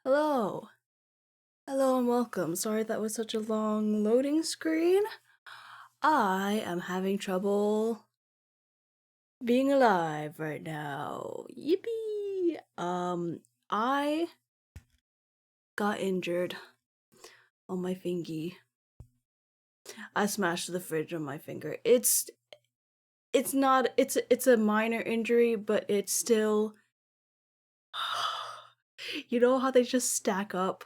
Hello. Hello and welcome. Sorry that was such a long loading screen. I am having trouble being alive right now. Yippee! I got injured on my fingy. I smashed the fridge on my finger. It's not it's a minor injury, but it's still you know how they just stack up?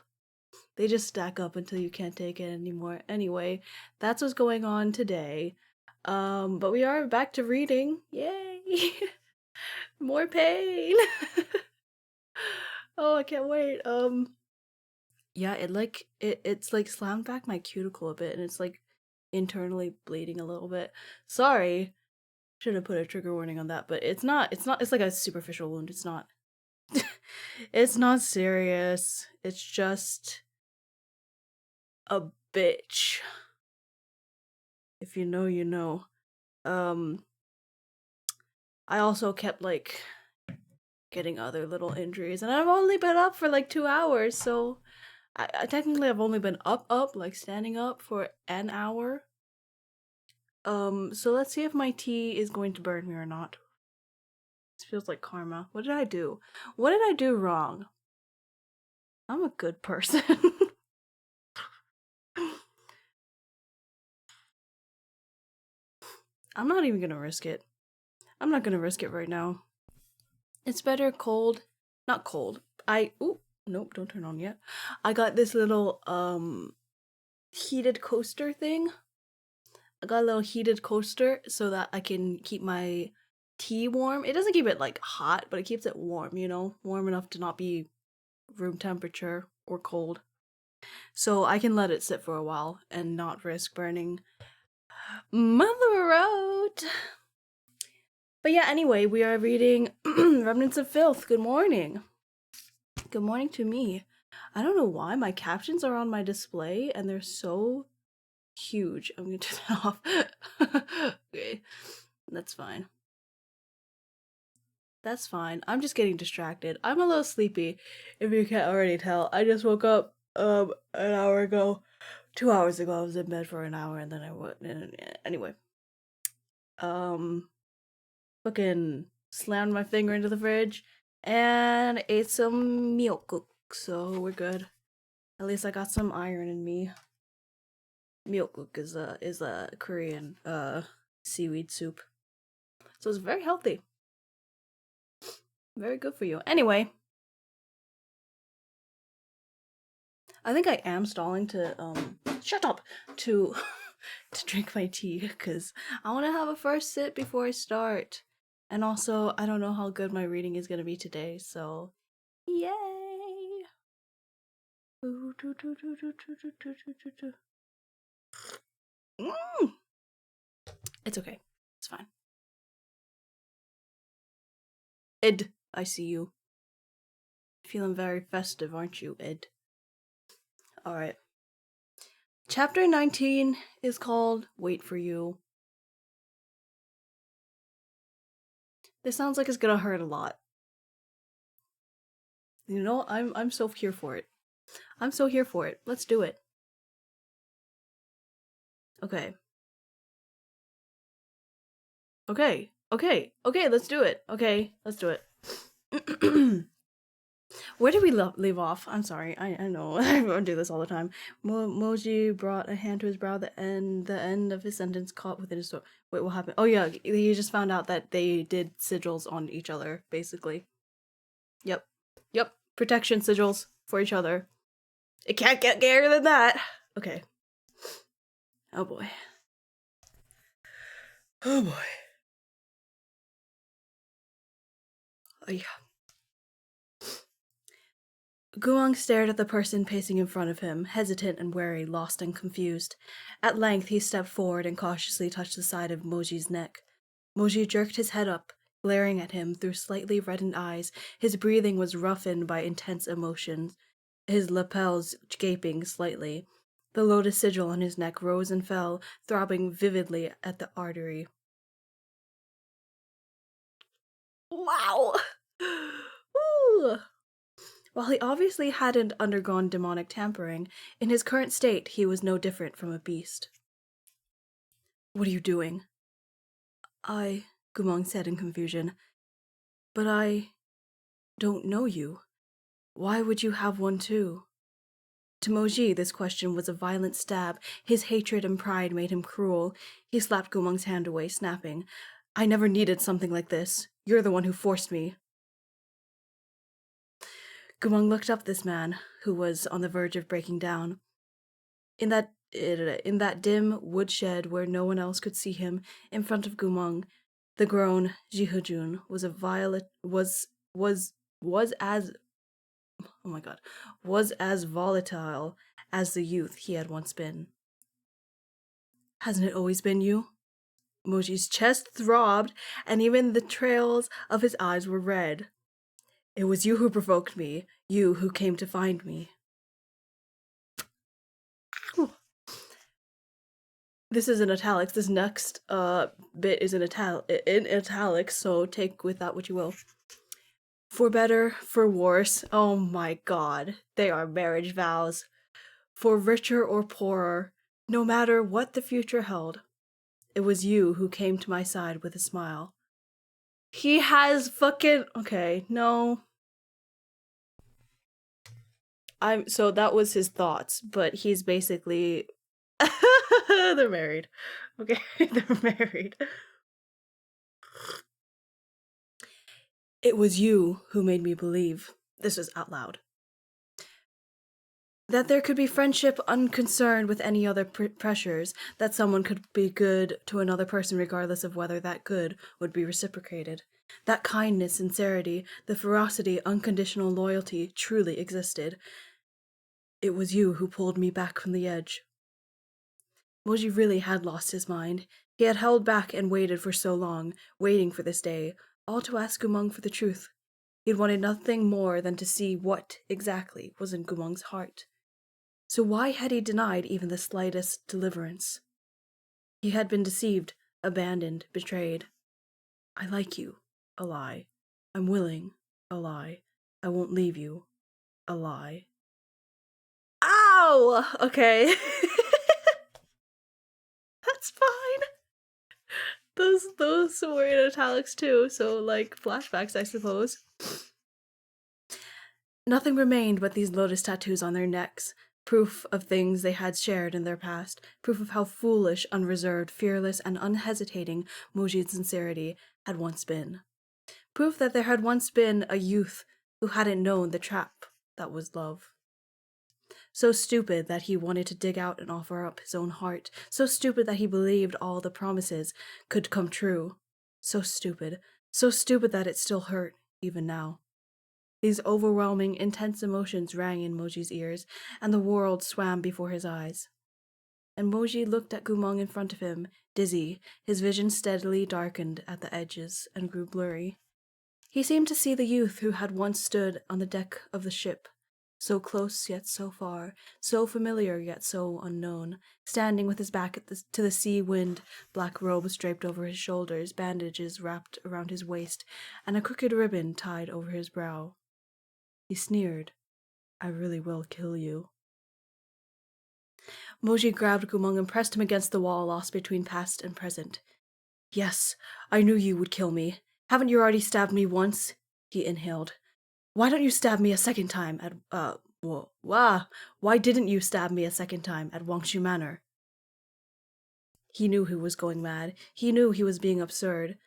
They just stack up until you can't take it anymore. Anyway, that's what's going on today. But we are back to reading. Yay! More pain. Oh, I can't wait. Yeah, it's like slammed back my cuticle a bit and it's like internally bleeding a little bit. Sorry. Should have put a trigger warning on that, but it's like a superficial wound. It's not. It's not serious. It's just a bitch. If you know, you know. Um, I also kept like getting other little injuries, and I've only been up for like 2 hours, so I technically I've only been up, like standing up for an hour. So let's see if my tea is going to burn me or not. This feels like karma. What did I do? What did I do wrong? I'm a good person. I'm not even gonna risk it. I'm not gonna risk it right now. It's better cold. Not cold. Ooh, nope, don't turn on yet. I got this little heated coaster thing. I got a little heated coaster so that I can keep my tea warm. It doesn't keep it like hot, but it keeps it warm, you know, warm enough to not be room temperature or cold. So I can let it sit for a while and not risk burning Mother Road. But yeah, anyway, we are reading Remnants of Filth. Good morning. Good morning to me. I don't know why my captions are on my display and they're so huge. I'm gonna turn that off. Okay, that's fine. That's fine. I'm just getting distracted. I'm a little sleepy, if you can't already tell. I just woke up an hour ago. 2 hours ago I was in bed for an hour and then I went anyway. Fucking slammed my finger into the fridge and ate some milk, so we're good. At least I got some iron in me. Milk is a Korean seaweed soup. So it's very healthy. Very good for you. Anyway, I think I am stalling to shut up to to drink my tea because I want to have a first sip before I start. And also, I don't know how good my reading is going to be today, so yay. It's okay. It's fine. Ed, I see you. Feeling very festive, aren't you, Ed? Alright. Chapter 19 is called Wait for You. This sounds like it's gonna hurt a lot. You know, I'm so here for it. I'm so here for it. Let's do it. Okay. Okay. Okay. Okay, let's do it. Okay, let's do it. Where did we leave off? I'm sorry. I know. I do this all the time. Moji brought a hand to his brow. The end of his sentence caught within his throat. Wait, what happened? Oh yeah, he just found out that they did sigils on each other, basically. Yep. Yep. Protection sigils for each other. It can't get gayer than that. Okay. Oh boy. Oh boy. Oh yeah. Guang stared at the person pacing in front of him, hesitant and wary, lost and confused. At length he stepped forward and cautiously touched the side of Moji's neck. Moji jerked his head up, glaring at him through slightly reddened eyes. His breathing was roughened by intense emotion, his lapels gaping slightly. The lotus sigil on his neck rose and fell, throbbing vividly at the artery. Wow! Ooh. While he obviously hadn't undergone demonic tampering, in his current state he was no different from a beast. "What are you doing?" Gumong said in confusion. "But I don't know you. Why would you have one too?" To Moji, this question was a violent stab. His hatred and pride made him cruel. He slapped Gumong's hand away, snapping, "I never needed something like this. You're the one who forced me." Gumong looked up this man, who was on the verge of breaking down. In that dim woodshed where no one else could see him, in front of Gumong, the grown Jihujun was as volatile as the youth he had once been. "Hasn't it always been you?" Moji's chest throbbed, and even the trails of his eyes were red. "It was you who provoked me, you who came to find me." This is in italics. This next bit is in italics, so take with that what you will. "For better, for worse." Oh my god, they are marriage vows. "For richer or poorer, no matter what the future held, it was you who came to my side with a smile." He has fucking... Okay, no. So that was his thoughts, but he's basically... They're married. Okay, they're married. "It was you who made me believe," this was out loud, "that there could be friendship unconcerned with any other pressures, that someone could be good to another person regardless of whether that good would be reciprocated. That kindness, sincerity, the ferocity, unconditional loyalty truly existed. It was you who pulled me back from the edge." Moji really had lost his mind. He had held back and waited for so long, waiting for this day, all to ask Gumong for the truth. He had wanted nothing more than to see what, exactly, was in Gumong's heart. So why had he denied even the slightest deliverance? He had been deceived, abandoned, betrayed. "I like you," a lie. "I'm willing," a lie. "I won't leave you," a lie. Ow! Okay. That's fine. Those were in italics too, so like flashbacks, I suppose. Nothing remained but these lotus tattoos on their necks, proof of things they had shared in their past, proof of how foolish, unreserved, fearless, and unhesitating Moji's sincerity had once been. Proof that there had once been a youth who hadn't known the trap that was love. So stupid that he wanted to dig out and offer up his own heart. So stupid that he believed all the promises could come true. So stupid that it still hurt, even now. These overwhelming, intense emotions rang in Moji's ears, and the world swam before his eyes. And Moji looked at Gumong in front of him, dizzy, his vision steadily darkened at the edges and grew blurry. He seemed to see the youth who had once stood on the deck of the ship, so close yet so far, so familiar yet so unknown, standing with his back to the sea wind, black robes draped over his shoulders, bandages wrapped around his waist, and a crooked ribbon tied over his brow. He sneered, "I really will kill you." Moji grabbed Gumong and pressed him against the wall lost between past and present. "Yes, I knew you would kill me. Haven't you already stabbed me once?" He inhaled. "Why don't you stab me a second time at, why didn't you stab me a second time at Wangshu Manor?" He knew he was going mad. He knew he was being absurd.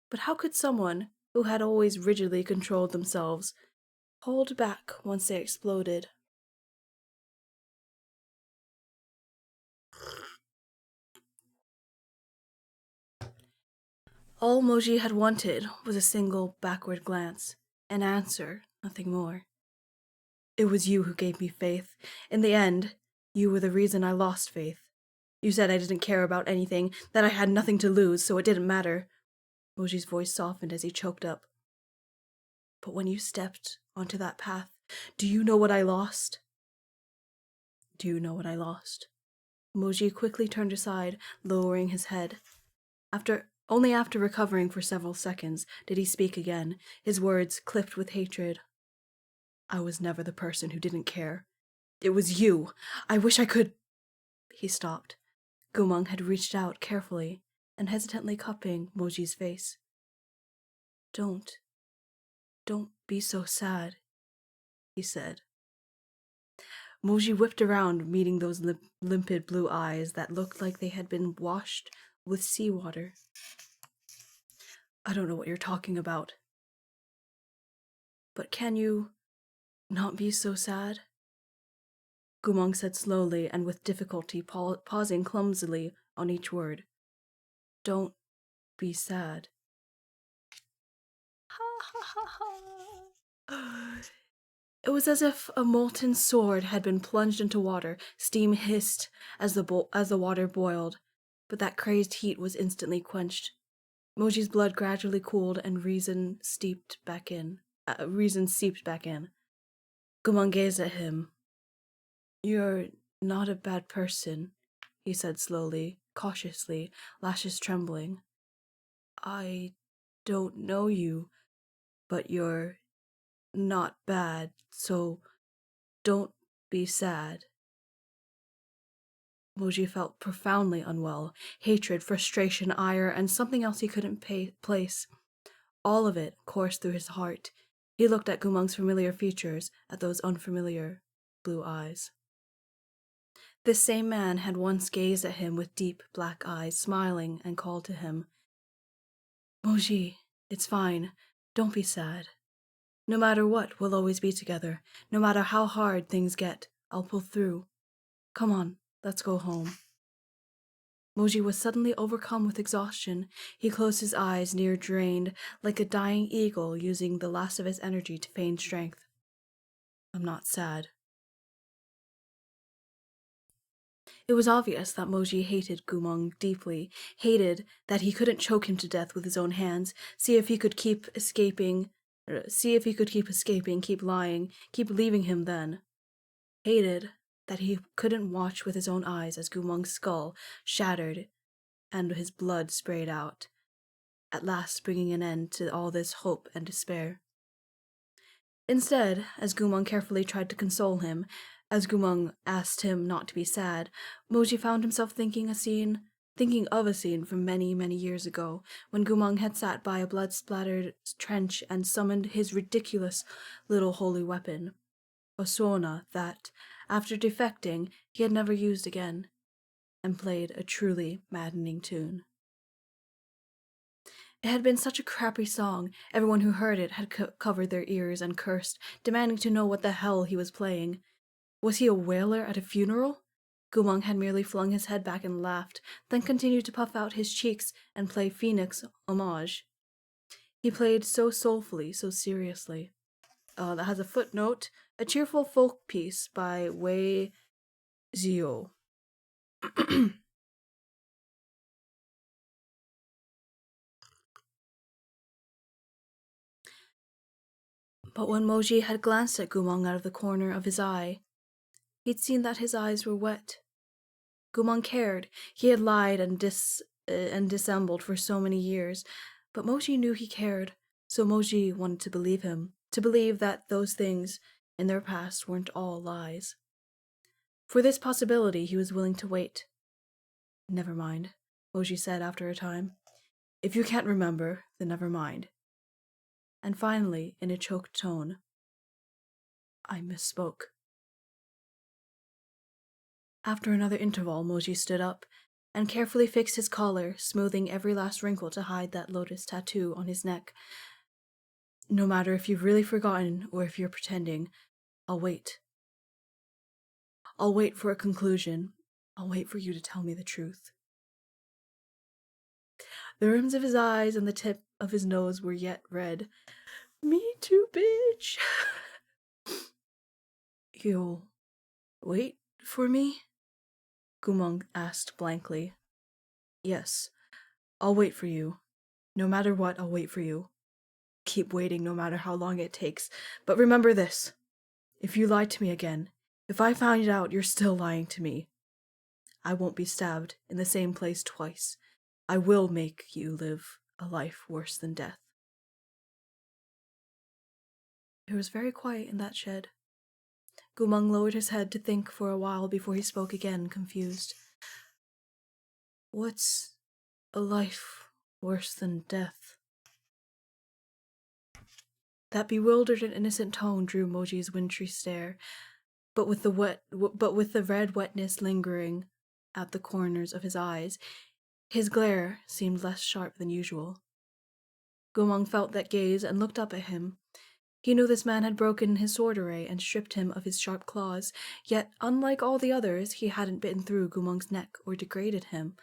But how could someone, who had always rigidly controlled themselves, hold back once they exploded? All Moji had wanted was a single backward glance, an answer, nothing more. "It was you who gave me faith. In the end, you were the reason I lost faith. You said I didn't care about anything, that I had nothing to lose, so it didn't matter." Moji's voice softened as he choked up. "But when you stepped onto that path, do you know what I lost?" "Do you know what I lost?" Moji quickly turned aside, lowering his head. Only after recovering for several seconds did he speak again, his words clipped with hatred. I was never the person who didn't care. It was you. I wish I could... He stopped. Gumang had reached out carefully and hesitantly cupping Moji's face. Don't be so sad, he said. Moji whipped around, meeting those limpid blue eyes that looked like they had been washed with seawater. I don't know what you're talking about. But can you not be so sad? Gumang said slowly and with difficulty, pausing clumsily on each word. Don't be sad. It was as if a molten sword had been plunged into water. Steam hissed as the water boiled, but that crazed heat was instantly quenched. Moji's blood gradually cooled and reason seeped back in. Gumang gazed at him. You're not a bad person, he said slowly, cautiously, lashes trembling. I don't know you, but you're not bad, so don't be sad. Moji felt profoundly unwell. Hatred, frustration, ire, and something else he couldn't place. All of it coursed through his heart. He looked at Gumang's familiar features, at those unfamiliar blue eyes. This same man had once gazed at him with deep black eyes, smiling, and called to him. Moji, it's fine. Don't be sad. No matter what, we'll always be together. No matter how hard things get, I'll pull through. Come on, let's go home. Moji was suddenly overcome with exhaustion. He closed his eyes, near drained, like a dying eagle using the last of his energy to feign strength. I'm not sad. It was obvious that Moji hated Gumang deeply, hated that he couldn't choke him to death with his own hands, see if he could keep escaping, keep lying, keep leaving him then. Hated that he couldn't watch with his own eyes as Gumang's skull shattered and his blood sprayed out, at last bringing an end to all this hope and despair. Instead, as Gumang carefully tried to console him, as Gumang asked him not to be sad, Moji found himself thinking of a scene from many, many years ago, when Gumang had sat by a blood-splattered trench and summoned his ridiculous little holy weapon, a suona that, after defecting, he had never used again, and played a truly maddening tune. It had been such a crappy song, everyone who heard it had covered their ears and cursed, demanding to know what the hell he was playing. Was he a wailer at a funeral? Gumang had merely flung his head back and laughed, then continued to puff out his cheeks and play Phoenix Homage. He played so soulfully, so seriously. That has a footnote, a cheerful folk piece by Wei Zio. But when Moji had glanced at Gumang out of the corner of his eye, he'd seen that his eyes were wet. Gumang cared. He had lied and dissembled for so many years, but Moji knew he cared, so Moji wanted to believe him, to believe that those things in their past weren't all lies. For this possibility, he was willing to wait. Never mind, Moji said after a time. If you can't remember, then never mind. And finally, in a choked tone, I misspoke. After another interval, Moji stood up and carefully fixed his collar, smoothing every last wrinkle to hide that lotus tattoo on his neck. No matter if you've really forgotten or if you're pretending, I'll wait. I'll wait for a conclusion. I'll wait for you to tell me the truth. The rims of his eyes and the tip of his nose were yet red. Me too, bitch. You'll wait for me? Gumang asked blankly. Yes, I'll wait for you. No matter what, I'll wait for you. Keep waiting no matter how long it takes. But remember this. If you lie to me again, if I find out you're still lying to me, I won't be stabbed in the same place twice. I will make you live a life worse than death. It was very quiet in that shed. Gumang lowered his head to think for a while before he spoke again, confused. What's a life worse than death? That bewildered and innocent tone drew Moji's wintry stare, but with the red wetness lingering at the corners of his eyes, his glare seemed less sharp than usual. Gumang felt that gaze and looked up at him. He knew this man had broken his sword array and stripped him of his sharp claws, yet, unlike all the others, he hadn't bitten through Gumang's neck or degraded him,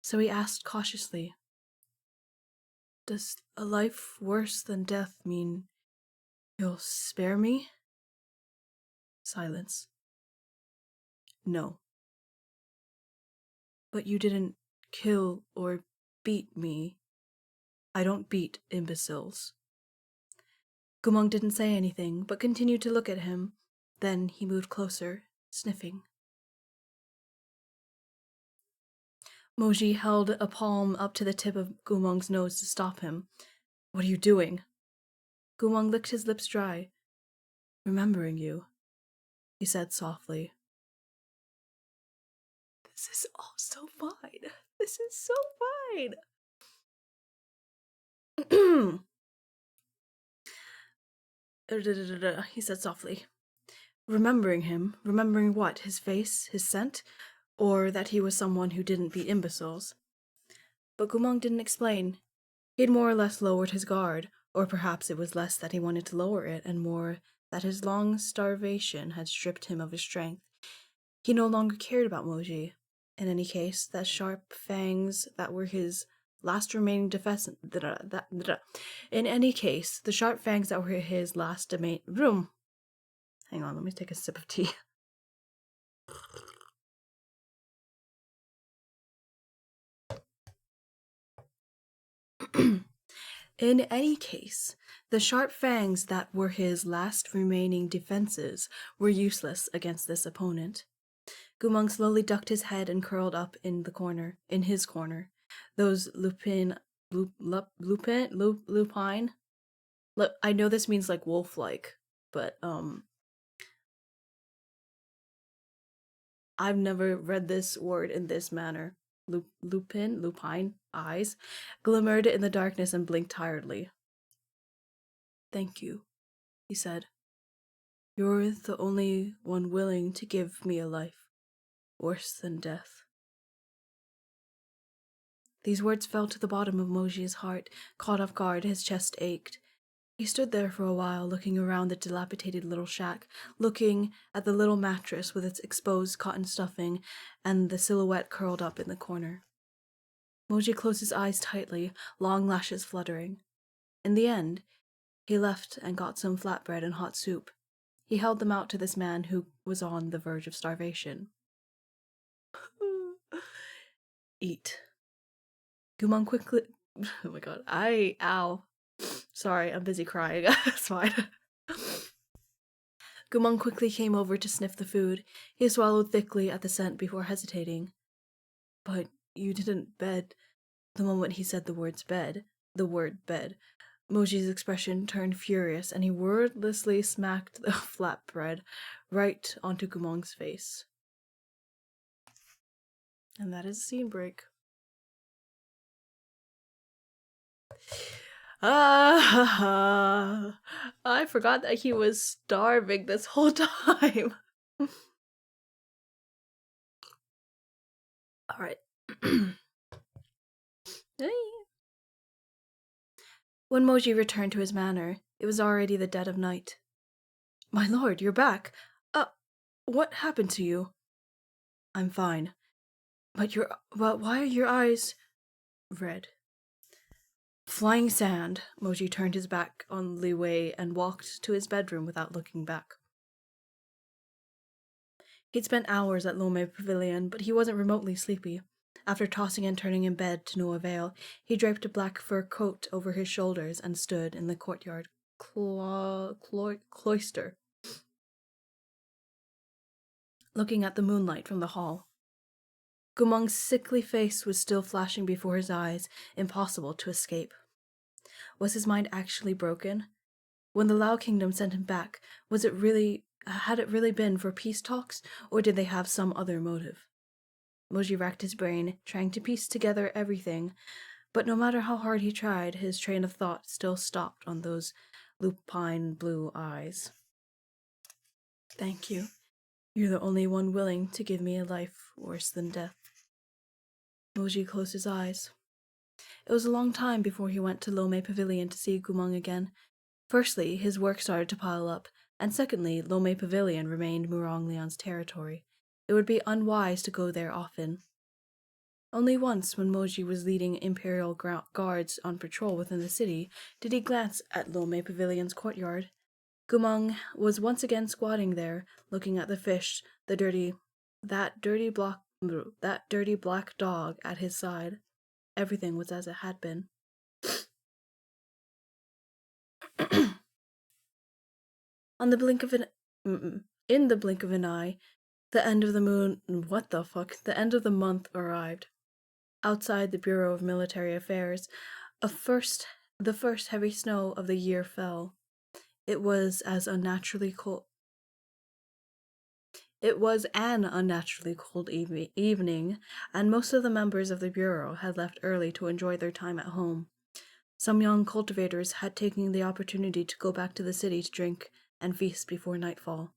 so he asked cautiously, Does a life worse than death mean you'll spare me? Silence. No. But you didn't kill or beat me. I don't beat imbeciles. Gumang didn't say anything, but continued to look at him. Then he moved closer, sniffing. Moji held a palm up to the tip of Gumang's nose to stop him. What are you doing? Gumang licked his lips dry. Remembering you, he said softly. This is all so fine. This is so fine. He said softly. Remembering him? Remembering what? His face? His scent? Or that he was someone who didn't beat imbeciles? But Gumang didn't explain. He'd more or less lowered his guard, or perhaps it was less that he wanted to lower it, and more that his long starvation had stripped him of his strength. He no longer cared about Moji. In any case, that sharp fangs that were his last remaining defense. In any case, the sharp fangs that were his last room. Hang on, let me take a sip of tea. In any case, the sharp fangs that were his last remaining defenses were useless against this opponent. Gumang slowly ducked his head and curled up in his corner. Those lupine. Look, I know this means like wolf-like, but I've never read this word in this manner. Lupine eyes glimmered in the darkness and blinked tiredly. Thank you, he said. You're the only one willing to give me a life worse than death. These words fell to the bottom of Moji's heart. Caught off guard, his chest ached. He stood there for a while, looking around the dilapidated little shack, looking at the little mattress with its exposed cotton stuffing and the silhouette curled up in the corner. Moji closed his eyes tightly, long lashes fluttering. In the end, he left and got some flatbread and hot soup. He held them out to this man who was on the verge of starvation. Eat. Gumang quickly... Oh my god. Ow. Sorry, I'm busy crying. It's fine. Gumang quickly came over to sniff the food. He swallowed thickly at the scent before hesitating. But you didn't bed. The moment he said the word bed, Moji's expression turned furious, and he wordlessly smacked the flatbread right onto Gumang's face. And that is a scene break. I forgot that he was starving this whole time. Alright. When Moji returned to his manor, it was already the dead of night. My lord, you're back. What happened to you? I'm fine. But why are your eyes red? Flying sand. Moji turned his back on Li Wei and walked to his bedroom without looking back. He'd spent hours at Lome Pavilion, but he wasn't remotely sleepy. After tossing and turning in bed to no avail, he draped a black fur coat over his shoulders and stood in the courtyard cloister, looking at the moonlight from the hall. Gumang's sickly face was still flashing before his eyes, impossible to escape. Was his mind actually broken? When the Lao Kingdom sent him back, had it really been for peace talks, or did they have some other motive? Moji racked his brain, trying to piece together everything, but no matter how hard he tried, his train of thought still stopped on those lupine blue eyes. Thank you. You're the only one willing to give me a life worse than death. Moji closed his eyes. It was a long time before he went to Lome Pavilion to see Gumang again. Firstly, his work started to pile up, and secondly, Lome Pavilion remained Muronglian's territory. It would be unwise to go there often. Only once, when Moji was leading Imperial guards on patrol within the city, did he glance at Lome Pavilion's courtyard. Gumang was once again squatting there, looking at the fish, that dirty black dog at his side. Everything was as it had been. In the blink of an eye, the end of the the end of the month arrived. Outside the Bureau of Military Affairs, the first heavy snow of the year fell. It was an unnaturally cold evening, and most of the members of the Bureau had left early to enjoy their time at home. Some young cultivators had taken the opportunity to go back to the city to drink and feast before nightfall.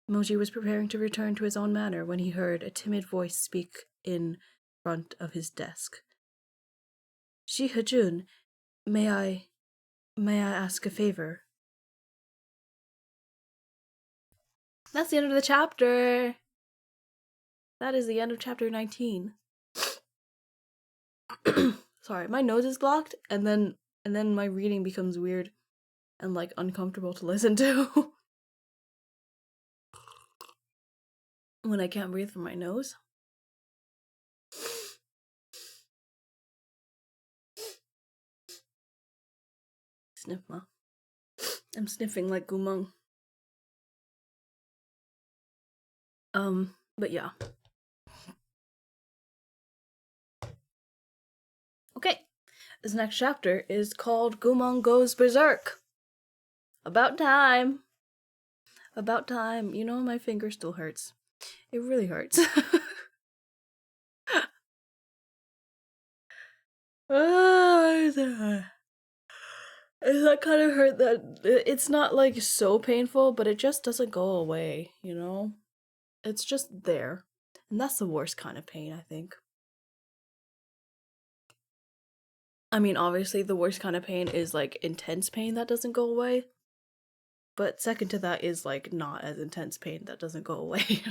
Moji was preparing to return to his own manor when he heard a timid voice speak in front of his desk. Shi Hejun, may I ask a favor? That's the end of the chapter. That is the end of chapter 19. Sorry, my nose is blocked, and then my reading becomes weird and like uncomfortable to listen to. When I can't breathe from my nose. Sniff, ma. I'm sniffing like Gumang. But yeah. Okay, this next chapter is called Gumang Goes Berserk. About time. About time. You know, my finger still hurts. It really hurts. It's that kind of hurt that it's not like so painful, but it just doesn't go away, you know? It's just there. And that's the worst kind of pain, I think. I mean, obviously, the worst kind of pain is like intense pain that doesn't go away. But second to that is like not as intense pain that doesn't go away.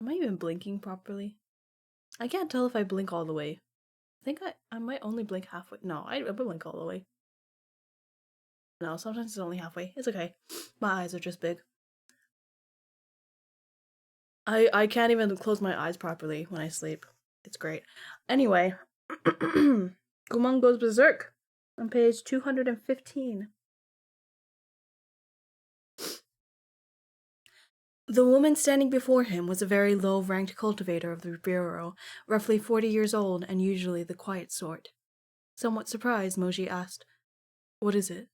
Am I even blinking properly? I can't tell if I blink all the way. I think I might only blink halfway. No, I blink all the way. No, sometimes it's only halfway. It's okay. My eyes are just big. I can't even close my eyes properly when I sleep. It's great. Anyway, Gumang Goes Berserk on page 215. The woman standing before him was a very low-ranked cultivator of the Bureau, roughly 40 years old and usually the quiet sort. Somewhat surprised, Moji asked, "What is it?"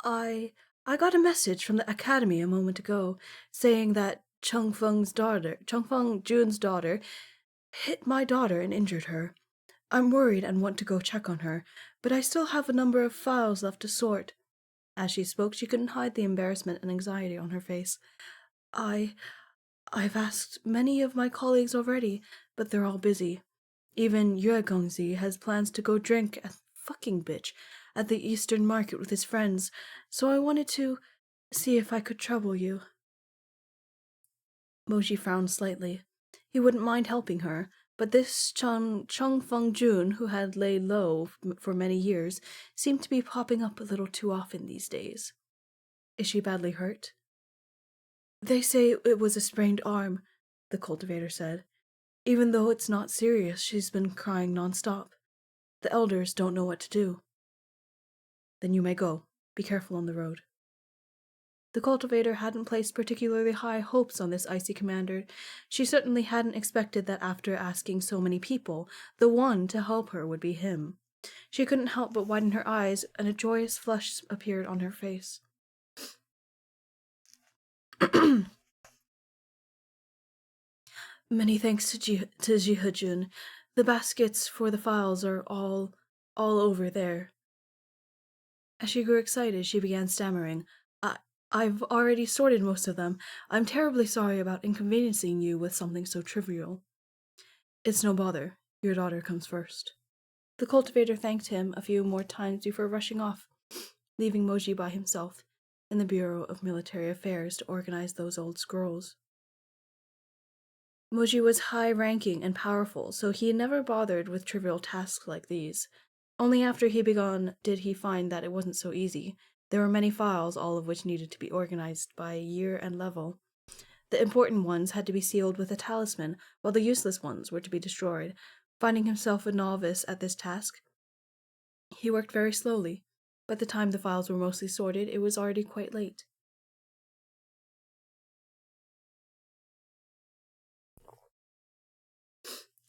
I got a message from the academy a moment ago, saying that Chungfeng Jun's daughter, hit my daughter and injured her. I'm worried and want to go check on her, but I still have a number of files left to sort." As she spoke, she couldn't hide the embarrassment and anxiety on her face. I've asked many of my colleagues already, but they're all busy. Even Yue Gongzi has plans to go drink at the Eastern Market with his friends, so I wanted to see if I could trouble you. Moji frowned slightly. He wouldn't mind helping her, but this Chung Feng Jun, who had laid low for many years, seemed to be popping up a little too often these days. Is she badly hurt? They say it was a sprained arm, the cultivator said. Even though it's not serious, she's been crying nonstop. The elders don't know what to do. Then you may go. Be careful on the road. The cultivator hadn't placed particularly high hopes on this icy commander. She certainly hadn't expected that after asking so many people, the one to help her would be him. She couldn't help but widen her eyes, and a joyous flush appeared on her face. Many thanks to Jihajun. The baskets for the files are all over there. As she grew excited, she began stammering. I've already sorted most of them. I'm terribly sorry about inconveniencing you with something so trivial. It's no bother. Your daughter comes first. The cultivator thanked him a few more times before rushing off, leaving Moji by himself in the Bureau of Military Affairs to organize those old scrolls. Moji was high-ranking and powerful, so he never bothered with trivial tasks like these. Only after he began did he find that it wasn't so easy. There were many files, all of which needed to be organized by year and level. The important ones had to be sealed with a talisman, while the useless ones were to be destroyed. Finding himself a novice at this task, he worked very slowly. By the time the files were mostly sorted, it was already quite late.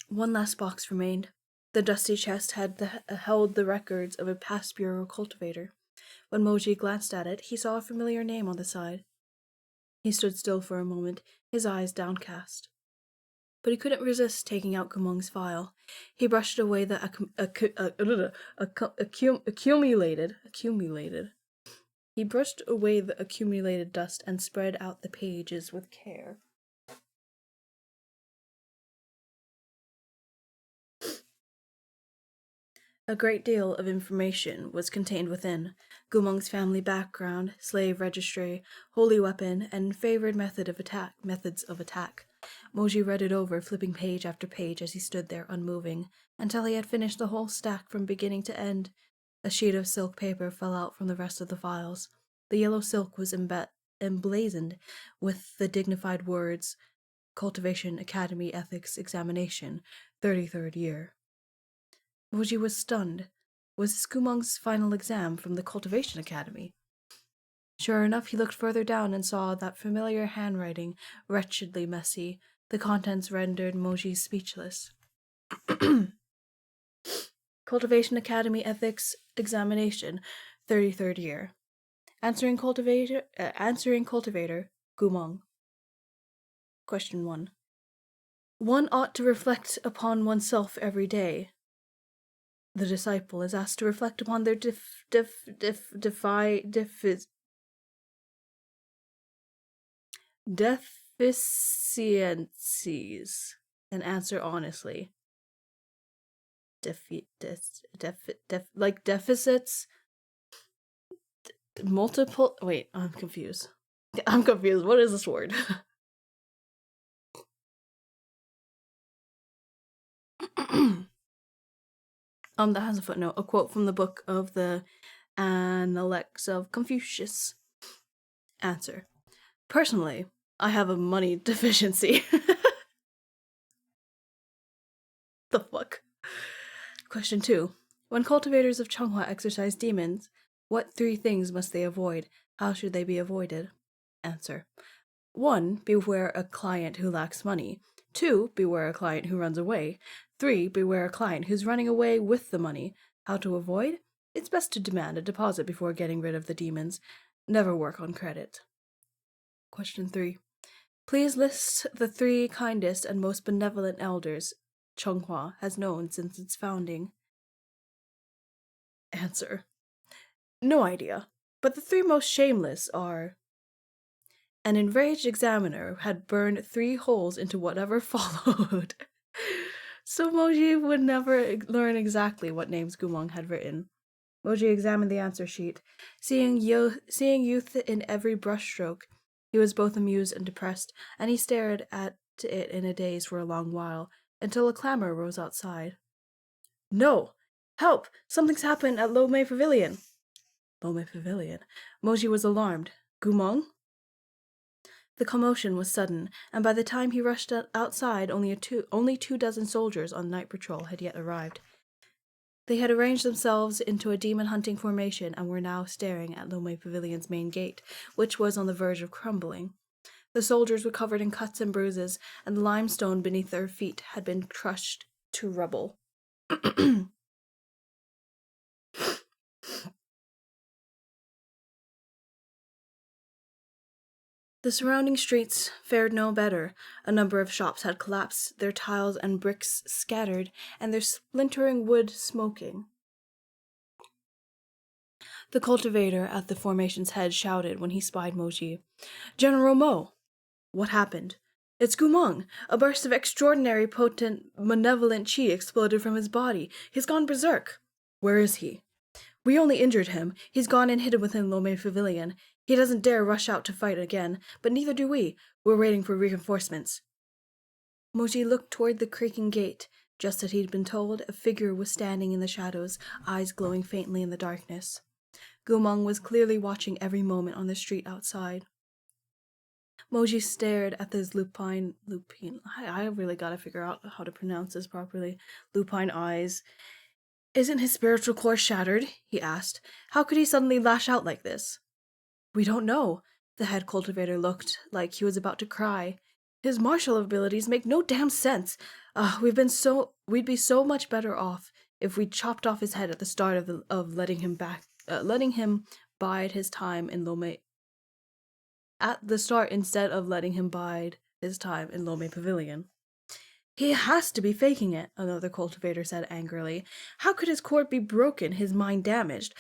One last box remained. The dusty chest had held the records of a past bureau cultivator. When Moji glanced at it, he saw a familiar name on the side. He stood still for a moment, his eyes downcast. But he couldn't resist taking out Gumung's file. He brushed away the accumulated. He brushed away the accumulated dust and spread out the pages with care. A great deal of information was contained within. Gumung's family background, slave registry, holy weapon, and favored methods of attack. Moji read it over, flipping page after page as he stood there unmoving, until he had finished the whole stack from beginning to end. A sheet of silk paper fell out from the rest of the files. The yellow silk was emblazoned with the dignified words, Cultivation Academy Ethics Examination, 33rd year. Moji was stunned. Was this Gumung's final exam from the Cultivation Academy? Sure enough, he looked further down and saw that familiar handwriting, wretchedly messy. The contents rendered Moji speechless. Cultivation Academy Ethics Examination, 33rd year. Answering cultivator, Gumung. Question 1. One ought to reflect upon oneself every day. The disciple is asked to reflect upon their deficiencies and answer honestly. Like deficits? Multiple? Wait, I'm confused. What is this word? That has a footnote. A quote from the book of the Analects of Confucius. Answer. Personally, I have a money deficiency. The fuck? Question 2. When cultivators of Changhua exorcise demons, what 3 things must they avoid? How should they be avoided? Answer. 1. Beware a client who lacks money. 2. Beware a client who runs away. 3. Beware a client who's running away with the money. How to avoid? It's best to demand a deposit before getting rid of the demons. Never work on credit. Question 3. Please list the 3 kindest and most benevolent elders Changhua has known since its founding. Answer. No idea, but the 3 most shameless are... An enraged examiner had burned 3 holes into whatever followed. So Moji would never learn exactly what names Gumung had written. Moji examined the answer sheet. Seeing youth in every brushstroke, he was both amused and depressed, and he stared at it in a daze for a long while, until a clamor rose outside. No! Help! Something's happened at Lomei Pavilion! Lomei Pavilion? Moji was alarmed. Gumung? The commotion was sudden, and by the time he rushed outside, only 2 dozen soldiers on night patrol had yet arrived. They had arranged themselves into a demon-hunting formation and were now staring at Lome Pavilion's main gate, which was on the verge of crumbling. The soldiers were covered in cuts and bruises, and the limestone beneath their feet had been crushed to rubble. The surrounding streets fared no better. A number of shops had collapsed, their tiles and bricks scattered, and their splintering wood smoking. The cultivator at the formation's head shouted when he spied Moji. "General Mo!" "What happened?" "It's Gumong! A burst of extraordinary potent, malevolent chi exploded from his body. He's gone berserk." "Where is he?" "We only injured him. He's gone and hidden within Lome Pavilion. He doesn't dare rush out to fight again, but neither do we. We're waiting for reinforcements." Moji looked toward the creaking gate. Just as he'd been told, a figure was standing in the shadows, eyes glowing faintly in the darkness. Gumong was clearly watching every moment on the street outside. Moji stared at those lupine, I really gotta figure out how to pronounce this properly, lupine eyes. "Isn't his spiritual core shattered?" he asked. "How could he suddenly lash out like this?" "We don't know." The head cultivator looked like he was about to cry. "His martial abilities make no damn sense. We'd be so much better off if we'd chopped off his head at the start of letting him bide his time in Lome. At the start, instead of letting him bide his time in Lome Pavilion." "He has to be faking it," another cultivator said angrily. "How could his core be broken, his mind damaged?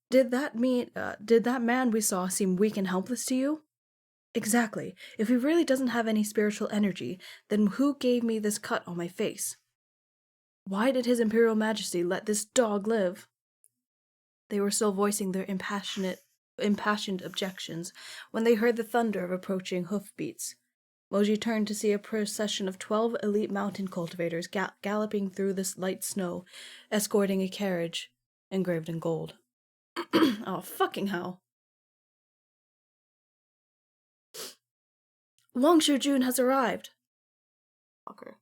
Did that man we saw seem weak and helpless to you?" "Exactly. If he really doesn't have any spiritual energy, then who gave me this cut on my face? Why did His Imperial Majesty let this dog live?" They were still voicing their impassioned objections when they heard the thunder of approaching hoofbeats. Moji turned to see a procession of 12 elite mountain cultivators galloping through this light snow, escorting a carriage engraved in gold. Oh, fucking hell. "Wang Jun has arrived." Fucker.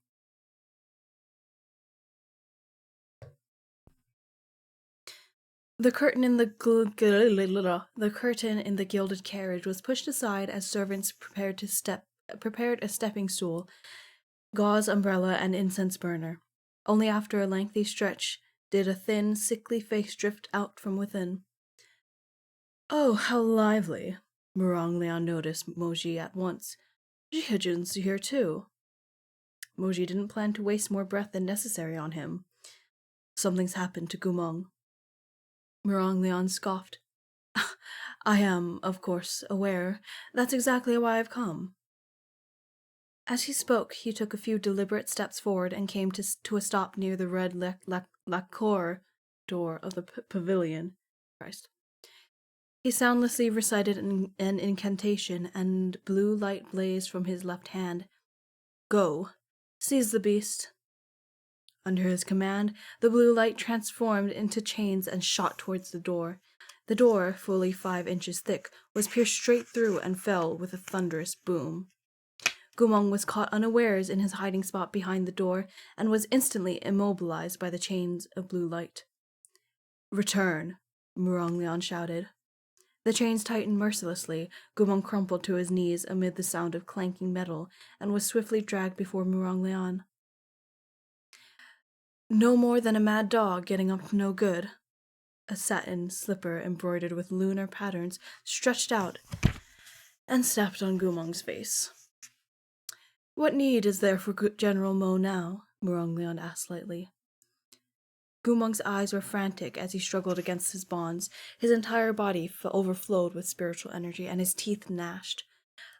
The curtain in the gilded carriage was pushed aside as servants prepared a stepping stool, gauze umbrella, and incense burner. Only after a lengthy stretch did a thin, sickly face drift out from within. "Oh, how lively!" Murong Lian noticed Moji at once. "Jihajun's here too." Moji didn't plan to waste more breath than necessary on him. "Something's happened to Gumong." Murong Lian scoffed. "I am, of course, aware. That's exactly why I've come." As he spoke, he took a few deliberate steps forward and came to a stop near the red lacquer door of the pavilion. Christ. He soundlessly recited an incantation, and blue light blazed from his left hand. "Go. Seize the beast." Under his command, the blue light transformed into chains and shot towards the door. The door, fully 5 inches thick, was pierced straight through and fell with a thunderous boom. Gumong was caught unawares in his hiding spot behind the door and was instantly immobilized by the chains of blue light. "Return," Murong Lian shouted. The chains tightened mercilessly. Gumong crumpled to his knees amid the sound of clanking metal and was swiftly dragged before Murong Lian. No more than a mad dog getting up to no good. A satin slipper embroidered with lunar patterns stretched out and stepped on Gumong's face. "What need is there for General Mo now?" Murong Lian asked lightly. Gumong's eyes were frantic as he struggled against his bonds. His entire body overflowed with spiritual energy, and his teeth gnashed.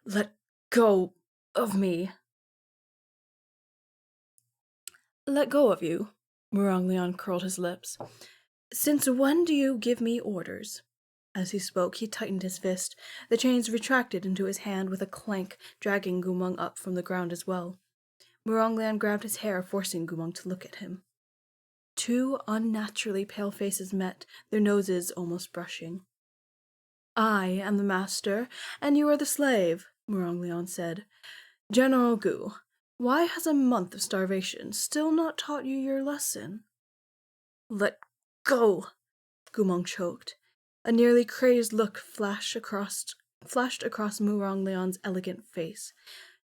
"Let go of me." "Let go of you?" Murong Lian curled his lips. "Since when do you give me orders?" As he spoke, he tightened his fist. The chains retracted into his hand with a clank, dragging Gumong up from the ground as well. Murong Lian grabbed his hair, forcing Gumong to look at him. 2 unnaturally pale faces met, their noses almost brushing. "I am the master, and you are the slave," Murong Lian said. "General Gu, why has a month of starvation still not taught you your lesson?" "Let Go! Gumong choked. A nearly crazed look flashed across Murong Leon's elegant face.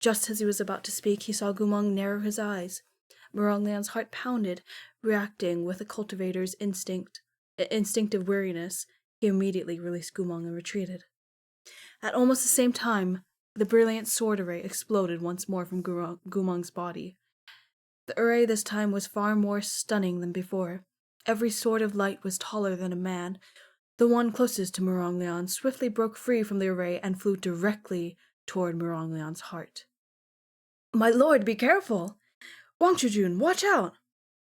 Just as he was about to speak, he saw Gumong narrow his eyes. Murong Leon's heart pounded, reacting with a cultivator's instinctive weariness. He immediately released Gumong and retreated. At almost the same time, the brilliant sword array exploded once more from Gumong's body. The array this time was far more stunning than before. Every sword of light was taller than a man. The one closest to Murong Leon swiftly broke free from the array and flew directly toward Murong Leon's heart. "My lord, be careful! Wang Chujun, watch out!"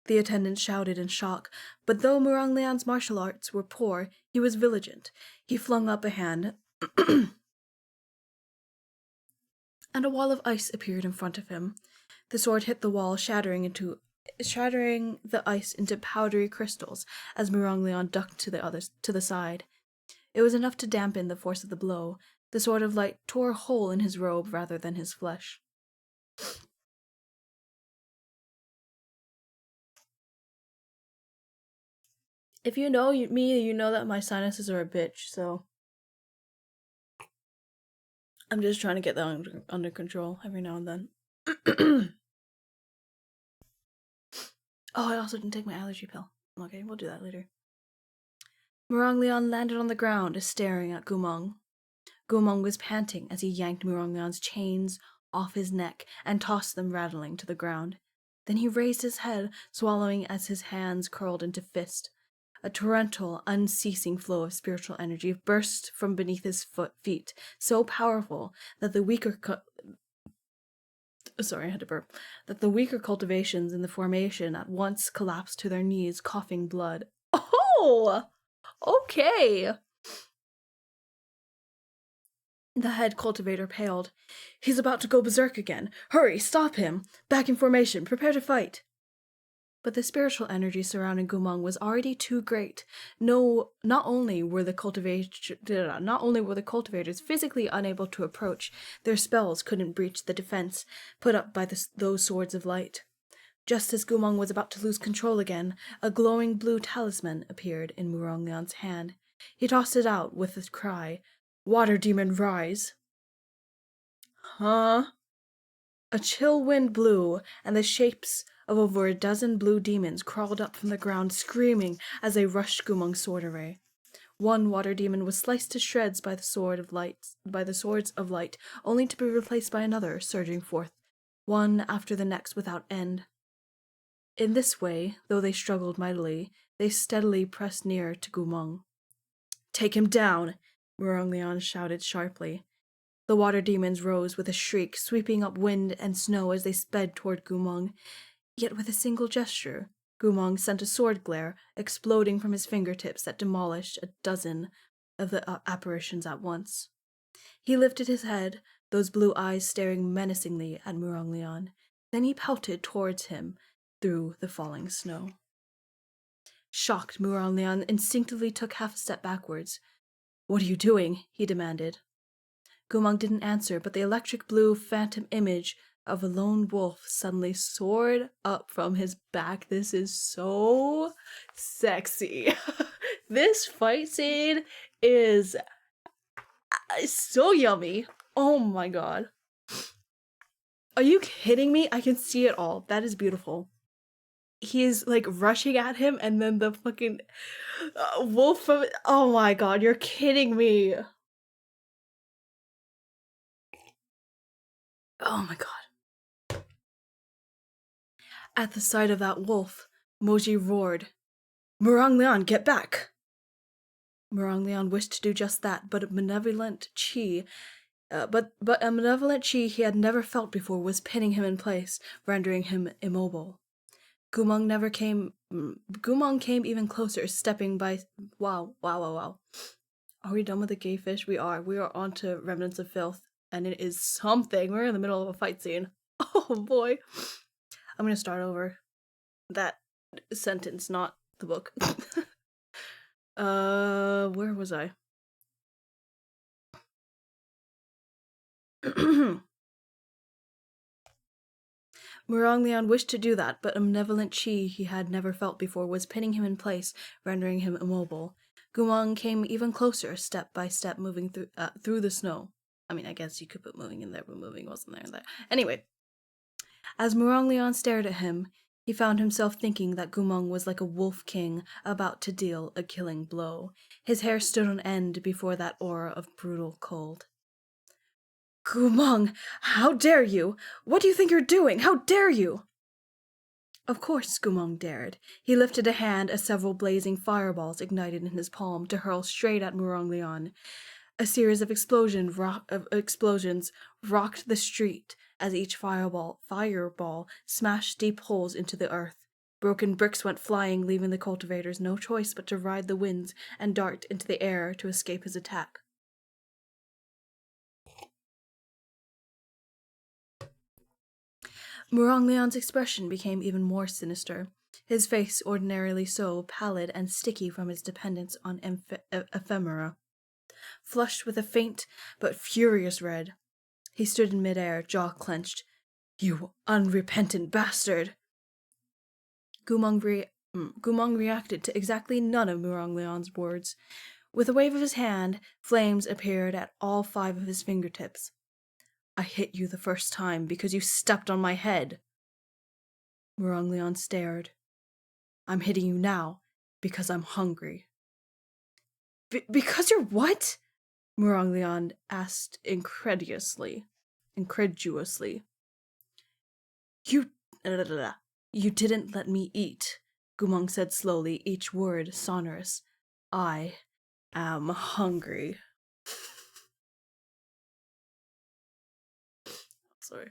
The attendant shouted in shock, but though Murong Leon's martial arts were poor, he was vigilant. He flung up a hand, and a wall of ice appeared in front of him. The sword hit the wall, shattering the ice into powdery crystals as Murong Leon ducked to the side. It was enough to dampen the force of the blow. The sword of light tore a hole in his robe rather than his flesh. If you know me, you know that my sinuses are a bitch, so I'm just trying to get that under control every now and then. Oh, I also didn't take my allergy pill. Okay, we'll do that later. Murong Leon landed on the ground, staring at Gumong. Gumong was panting as he yanked Murong Leon's chains off his neck and tossed them rattling to the ground. Then he raised his head, swallowing as his hands curled into fist. A torrential, unceasing flow of spiritual energy burst from beneath his feet, so powerful that the weaker cultivations in the formation at once collapsed to their knees, coughing blood. Oh! Okay! The head cultivator paled. "He's about to go berserk again. Hurry, stop him! Back in formation, prepare to fight!" But the spiritual energy surrounding Gumong was already too great. Not only were the cultivators physically unable to approach, their spells couldn't breach the defense put up by those swords of light. Just as Gumong was about to lose control again, a glowing blue talisman appeared in Murong Leon's hand. He tossed it out with a cry, "Water demon, rise!" Huh? A chill wind blew, and the shapes of over a dozen blue demons crawled up from the ground, screaming as they rushed Gumong's sword array. One water demon was sliced to shreds by the swords of light, only to be replaced by another, surging forth, one after the next without end. In this way, though they struggled mightily, they steadily pressed near to Gumong. "Take him down!" Murong Leon shouted sharply. The water demons rose with a shriek, sweeping up wind and snow as they sped toward Gumong. Yet with a single gesture, Gumong sent a sword glare exploding from his fingertips that demolished a dozen of the apparitions at once. He lifted his head, those blue eyes staring menacingly at Murong Leon. Then he pelted towards him through the falling snow. Shocked, Murong Leon instinctively took half a step backwards. "What are you doing?" he demanded. Gumong didn't answer, but the electric blue phantom image of a lone wolf suddenly soared up from his back. This is so sexy. This fight scene is so yummy. Oh my god. Are you kidding me? I can see it all. That is beautiful. He's like rushing at him, and then the fucking wolf from it. Oh my god, you're kidding me. Oh my god. At the sight of that wolf, Moji roared, "Murong Leon, get back!" Murong Leon wished to do just that, but a malevolent chi he had never felt before was pinning him in place, rendering him immobile. Gumong came even closer, stepping by. Wow. Are we done with the gay fish? We are. We are on to Remnants of Filth, and it is something. We're in the middle of a fight scene. Oh boy. I'm gonna start over. That sentence, not the book. Where was I? Murong Lian wished to do that, but a malevolent chi he had never felt before was pinning him in place, rendering him immobile. Gumong came even closer, step by step, moving through the snow. I mean, I guess you could put moving in there, but moving wasn't there. Anyway, as Murong Lian stared at him, he found himself thinking that Gumong was like a wolf king about to deal a killing blow. His hair stood on end before that aura of brutal cold. Gumong, how dare you? What do you think you're doing? How dare you? Of course Gumong dared. He lifted a hand as several blazing fireballs ignited in his palm to hurl straight at Murong Lian. A series of explosions rocked the street as each fireball smashed deep holes into the earth. Broken bricks went flying, leaving the cultivators no choice but to ride the winds and dart into the air to escape his attack. Murong Lian's expression became even more sinister. His face, ordinarily so pallid and sticky from his dependence on ephemera, flushed with a faint but furious red. He stood in midair, jaw clenched. You unrepentant bastard! Gumong reacted to exactly none of Murong Lian's words. With a wave of his hand, flames appeared at all 5 of his fingertips. I hit you the first time because you stepped on my head. Murong Lian stared. I'm hitting you now because I'm hungry. Because you're what? Murong Lian asked incredulously. You didn't let me eat, Gumong said slowly, each word sonorous. I am hungry. Sorry.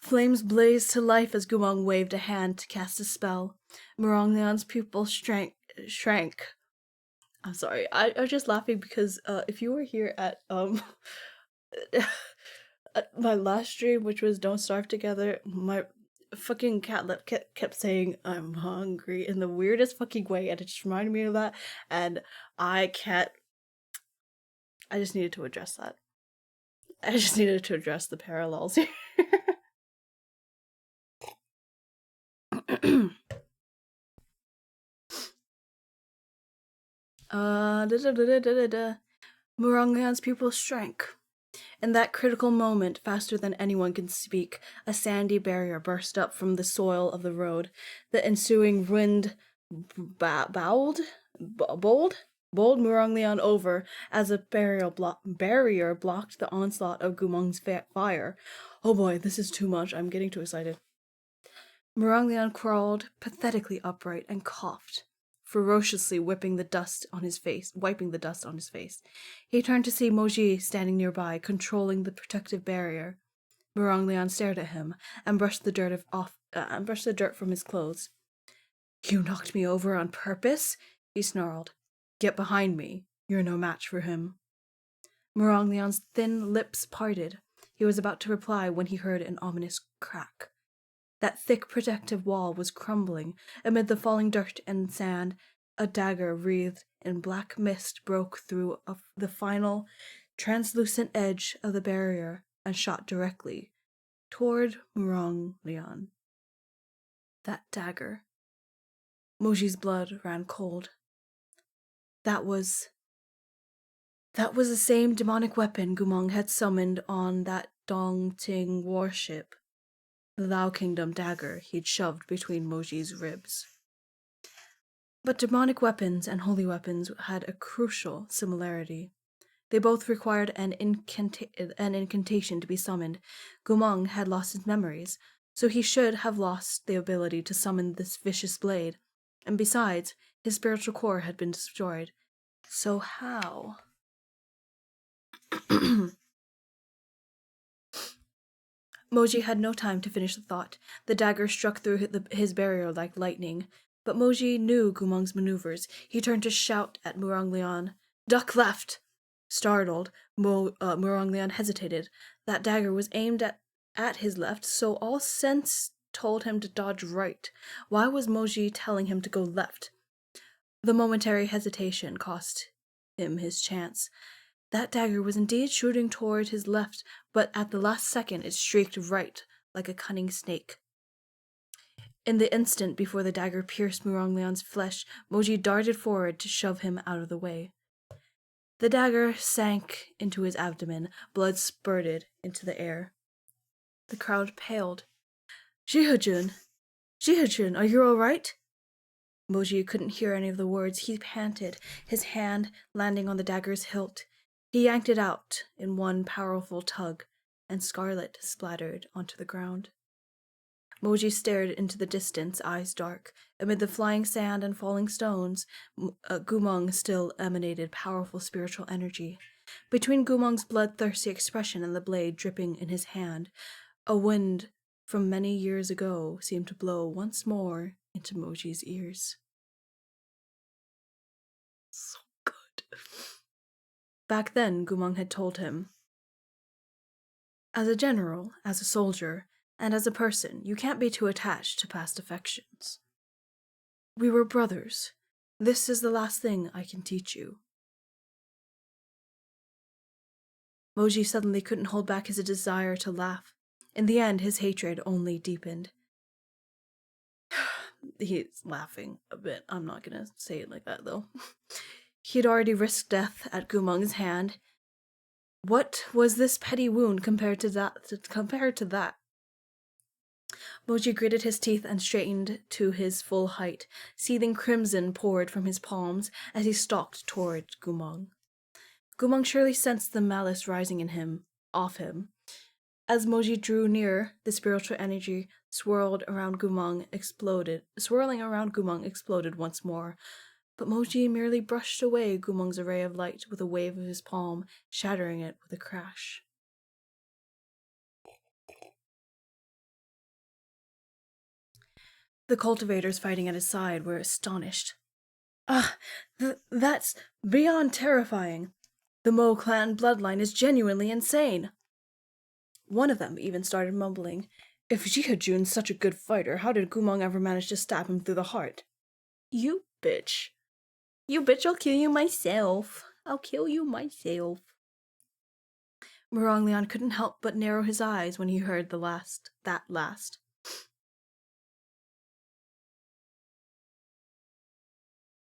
Flames blazed to life as Gumong waved a hand to cast a spell. Murong Lian's pupil shrank. I'm sorry. I'm just laughing because if you were here at at my last stream, which was Don't Starve Together, my fucking cat lip kept saying I'm hungry in the weirdest fucking way, and it just reminded me of that, and I just needed to address that. I just needed to address the parallels here. Murong Lian's pupils shrank. In that critical moment, faster than anyone can speak, a sandy barrier burst up from the soil of the road. The ensuing wind bowled Murong Lian over as a barrier blocked the onslaught of Gumong's fire. Oh boy, this is too much. I'm getting too excited. Murong Lian crawled pathetically upright and coughed, ferociously wiping the dust on his face. He turned to see Moji standing nearby, controlling the protective barrier. Murong Lian stared at him and brushed the dirt from his clothes. You knocked me over on purpose? He snarled. Get behind me. You're no match for him. Murong Lian's thin lips parted. He was about to reply when he heard an ominous crack. That thick protective wall was crumbling. Amid the falling dirt and sand, a dagger wreathed in black mist broke through the final, translucent edge of the barrier and shot directly toward Murong Lian. That dagger. Moji's blood ran cold. That was the same demonic weapon Gumong had summoned on that Dongting warship. The Lao Kingdom dagger he'd shoved between Moji's ribs. But demonic weapons and holy weapons had a crucial similarity. They both required an incantation to be summoned. Gumong had lost his memories, so he should have lost the ability to summon this vicious blade. And besides, his spiritual core had been destroyed. So how? Moji had no time to finish the thought. The dagger struck through his barrier like lightning. But Moji knew Gumong's maneuvers. He turned to shout at Murong Lian. Duck left! Startled, Murong Lian hesitated. That dagger was aimed at his left, so all sense told him to dodge right. Why was Moji telling him to go left? The momentary hesitation cost him his chance. That dagger was indeed shooting toward his left, but at the last second it streaked right like a cunning snake. In the instant before the dagger pierced Muronglion's flesh, Moji darted forward to shove him out of the way. The dagger sank into his abdomen, blood spurted into the air. The crowd paled. Jihajun! Jihajun, are you all right? Moji couldn't hear any of the words. He panted, his hand landing on the dagger's hilt. He yanked it out in one powerful tug, and scarlet splattered onto the ground. Moji stared into the distance, eyes dark. Amid the flying sand and falling stones, Gumong still emanated powerful spiritual energy. Between Gumong's bloodthirsty expression and the blade dripping in his hand, a wind from many years ago seemed to blow once more into Moji's ears. So good. Back then, Gumong had told him, as a general, as a soldier, and as a person, you can't be too attached to past affections. We were brothers. This is the last thing I can teach you. Moji suddenly couldn't hold back his desire to laugh. In the end, his hatred only deepened. He's laughing a bit. I'm not gonna say it like that, though. He'd already risked death at Gumong's hand. What was this petty wound compared to that? Moji gritted his teeth and straightened to his full height. Seething crimson poured from his palms as he stalked toward Gumong. Gumong surely sensed the malice rising in him, off him. As Moji drew near, the spiritual energy swirling around Gumong exploded once more. But Moji merely brushed away Gumong's array of light with a wave of his palm, shattering it with a crash. The cultivators fighting at his side were astonished. That's beyond terrifying. The Mo clan bloodline is genuinely insane. One of them even started mumbling, if Jihajun's such a good fighter, how did Gumong ever manage to stab him through the heart? You bitch. You bitch, I'll kill you myself. Muronglion couldn't help but narrow his eyes when he heard that last.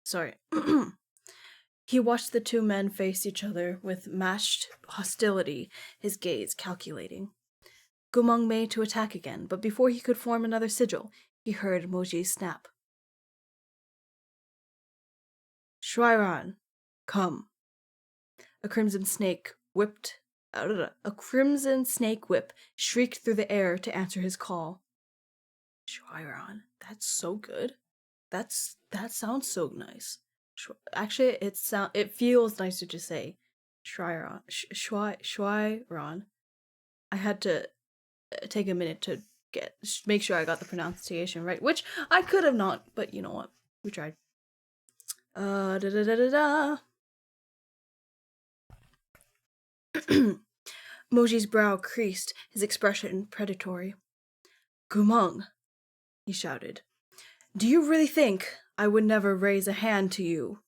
Sorry. He watched the two men face each other with matched hostility, his gaze calculating. Gumong made to attack again, but before he could form another sigil, he heard Moji snap. Shuairan, come. A crimson snake whip shrieked through the air to answer his call. Shuairan, that's so good. That sounds so nice. Actually, it feels nicer to say Shuairan. Shuairan. I had to take a minute to make sure I got the pronunciation right, which I could have not, but you know what? We tried. Moji's brow creased, his expression predatory. Gumong, he shouted. Do you really think I would never raise a hand to you?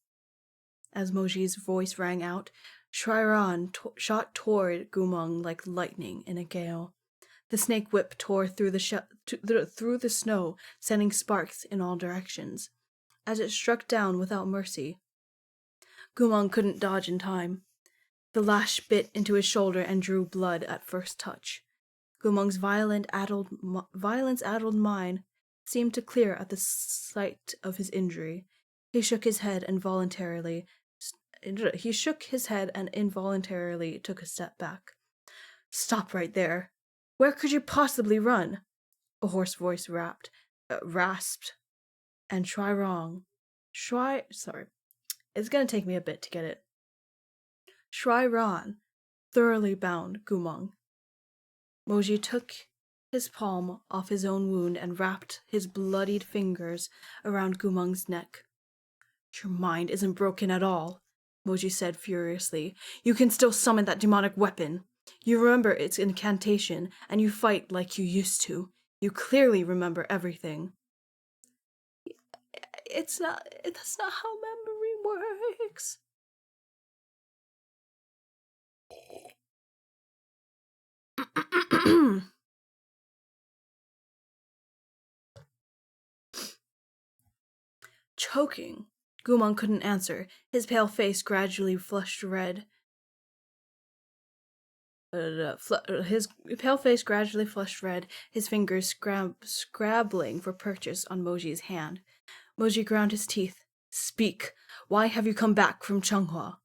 As Moji's voice rang out, Shuairan shot toward Gumong like lightning in a gale. The snake whip tore through the snow, sending sparks in all directions. As it struck down without mercy, Gumong couldn't dodge in time. The lash bit into his shoulder and drew blood at first touch. Gumong's violence-addled mind seemed to clear at the sight of his injury. He shook his head and involuntarily took a step back. Stop right there. Where could you possibly run? A hoarse voice rasped. And it's gonna take me a bit to get it. Shuairan thoroughly bound Gumong. Moji took his palm off his own wound and wrapped his bloodied fingers around Gumong's neck. Your mind isn't broken at all, Moji said furiously. You can still summon that demonic weapon. You remember its incantation, and you fight like you used to. You clearly remember everything. That's not how memory works. Choking. Gumon couldn't answer. His pale face gradually flushed red. His pale face gradually flushed red, his fingers scrabbling for purchase on Moji's hand. Moji ground his teeth. Speak. Why have you come back from Changhua?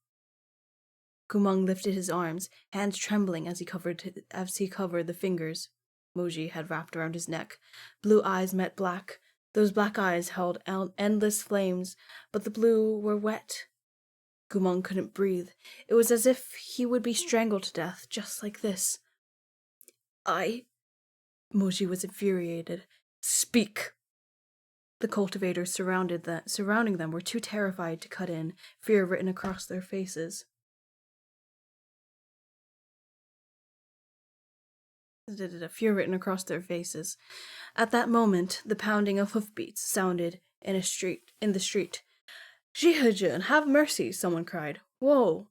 Gumong lifted his arms, hands trembling as he covered the fingers Moji had wrapped around his neck. Blue eyes met black. Those black eyes held endless flames, but the blue were wet. Gumong couldn't breathe. It was as if he would be strangled to death, just like this. Moji was infuriated. Speak! The cultivators surrounding them were too terrified to cut in, fear written across their faces. Fear written across their faces. At that moment, the pounding of hoofbeats sounded in the street. Jihajun, have mercy, someone cried. Whoa!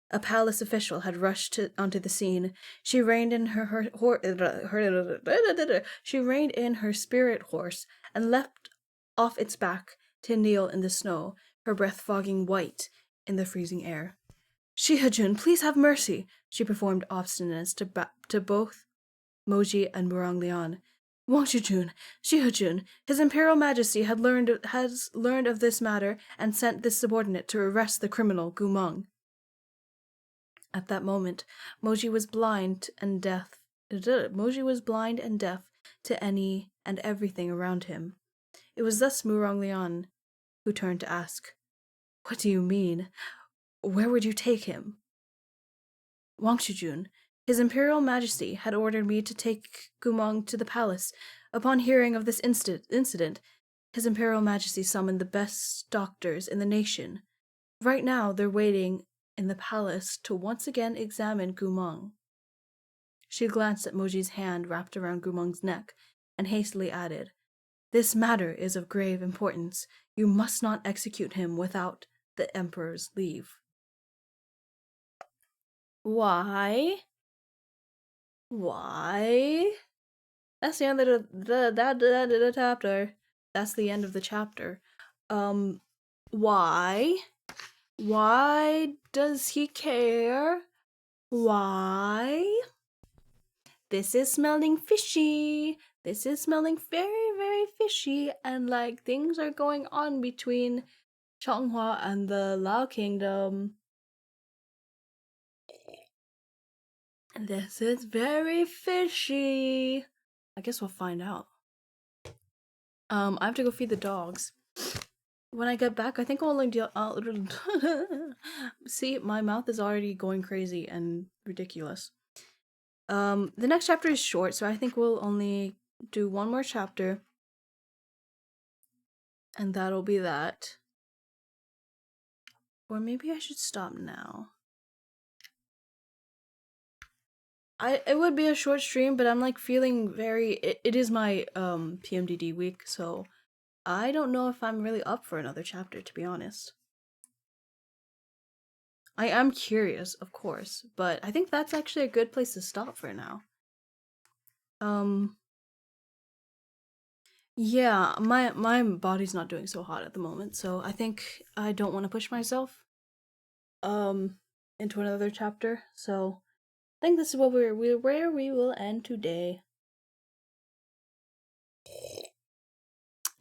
A palace official had rushed onto the scene. She reined in her spirit horse and leapt off its back to kneel in the snow, her breath fogging white in the freezing air. Shihajun, please have mercy, she performed obstinance to both Moji and Muranglian. Wangshijun, Shihajun, His Imperial Majesty has learned of this matter and sent this subordinate to arrest the criminal Gumong. At that moment, Moji was blind and deaf to any and everything around him. It was thus Muranglian who turned to ask, What do you mean? Where would you take him? Wangshijun, His Imperial Majesty had ordered me to take Gumong to the palace. Upon hearing of this incident, His Imperial Majesty summoned the best doctors in the nation. Right now, they're waiting in the palace to once again examine Gumong. She glanced at Moji's hand wrapped around Gumong's neck and hastily added, This matter is of grave importance. You must not execute him without the Emperor's leave. Why? That's the end of the chapter. That's the end of the chapter. Why? Why does he care? Why? This is smelling fishy. This is smelling very, very fishy. And like things are going on between Changhua and the Lao Kingdom. This is very fishy. I guess we'll find out. I have to go feed the dogs. When I get back, I think I'll only do. See, my mouth is already going crazy and ridiculous. The next chapter is short, so I think we'll only do one more chapter. And that'll be that. Or maybe I should stop now. It would be a short stream, but I'm like feeling very it is my PMDD week, so I don't know if I'm really up for another chapter, to be honest. I am curious, of course, but I think that's actually a good place to stop for now. Yeah, my body's not doing so hot at the moment, so I think I don't want to push myself into another chapter. So I think this is what where we will end today.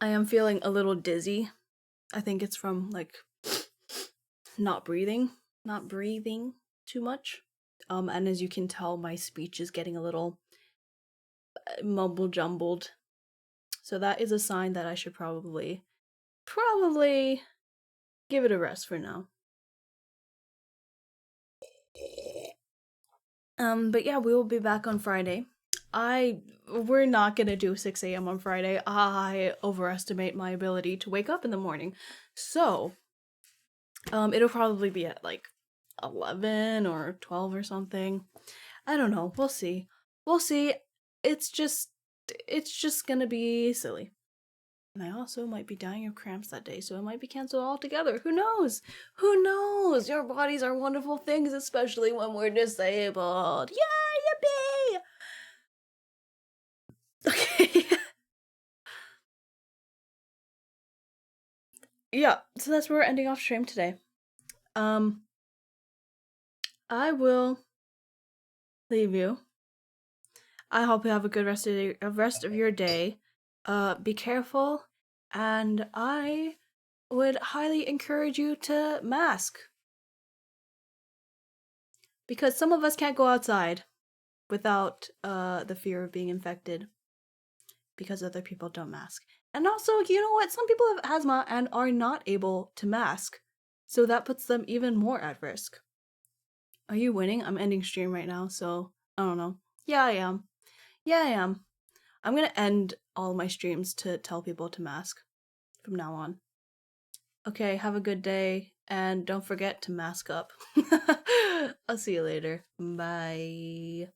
I am feeling a little dizzy. I think it's from like not breathing too much. And as you can tell, my speech is getting a little mumble jumbled. So that is a sign that I should probably give it a rest for now. But yeah, we will be back on Friday. We're not gonna do 6 a.m. on Friday. I overestimate my ability to wake up in the morning. So, it'll probably be at like 11 or 12 or something. I don't know. We'll see. It's just gonna be silly. And I also might be dying of cramps that day, so it might be canceled altogether. Who knows? Who knows? Your bodies are wonderful things, especially when we're disabled. Yay, yippee! yeah, so that's where we're ending off stream today. I will leave you. I hope you have a good rest of your day. Be careful, and I would highly encourage you to mask. Because some of us can't go outside without the fear of being infected because other people don't mask. And also, you know what? Some people have asthma and are not able to mask, so that puts them even more at risk. Are you winning? I'm ending stream right now, so I don't know. Yeah, I am. Yeah, I am. I'm gonna end all my streams to tell people to mask from now on. Okay, have a good day, and don't forget to mask up. I'll see you later. Bye.